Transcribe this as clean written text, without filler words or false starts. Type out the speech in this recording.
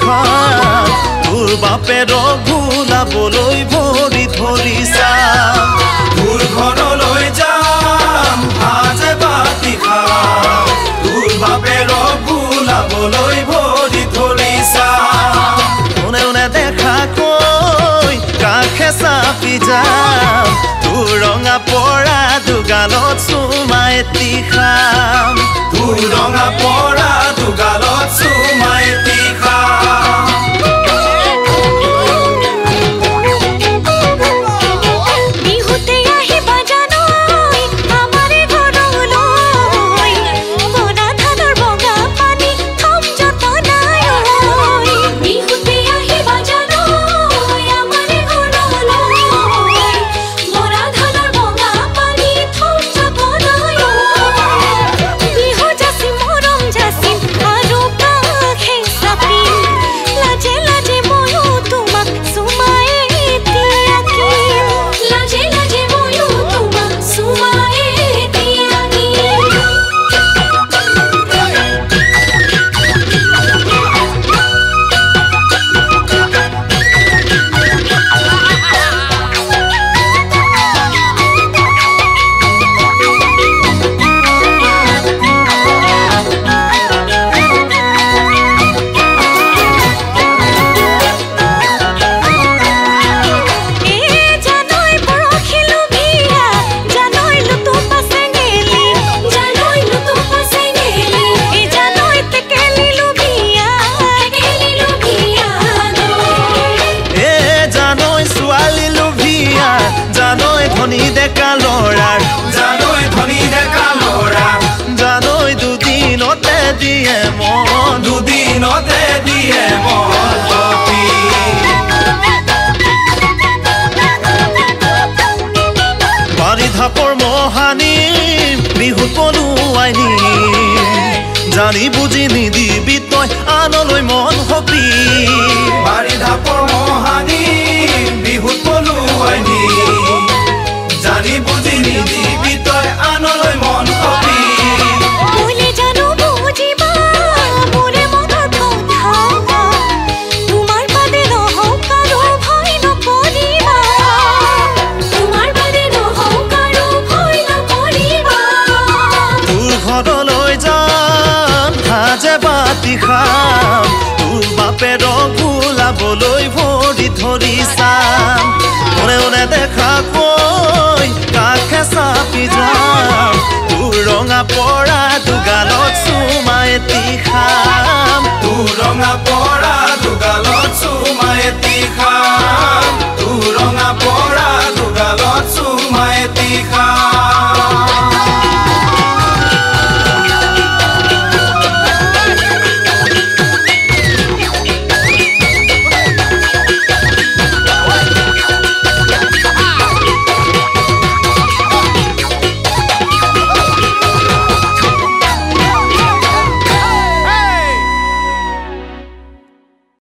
খাম তোৰ বাপেৰ ভুলাবলৈ ভৰি ধৰিছা তোৰ ঘৰলৈ যাম ভাজে বাতি খাম তোৰ বাপেৰ ভুলাবলৈ ভৰি ধৰিছা কোনে কোনে দেখা কৈ কাষে চাপি যাম তোৰ ৰঙা পৰা দুগালত চুমাই এটি খাম তোৰ ৰঙা পৰা দুগালত চুমাই এটি খাম জানি বুজি নিদিবি তই আনলৈ মন হবি বাৰী ধাপৰ মহানি বিহুত পলুৱাই নি জানি বুজি নিদিবি তই আনলৈ মন হবি বলে জানো বুজিবা মোৰে মনৰ কথা তোমাৰ বাদে নহওক আৰু ভয় নকৰিবা তোমাৰ বাদে নহওক আৰু ভয় নকৰিবা তোৰ ঘৰলৈ ভাজে বাতি খাম তোৰ বাপেৰ ভুলাবলৈ ভৰি ধৰিছা কোনে কোনে দেখা কৈ কাষে চাপি যাম তোৰ ৰঙা পৰা দুগালত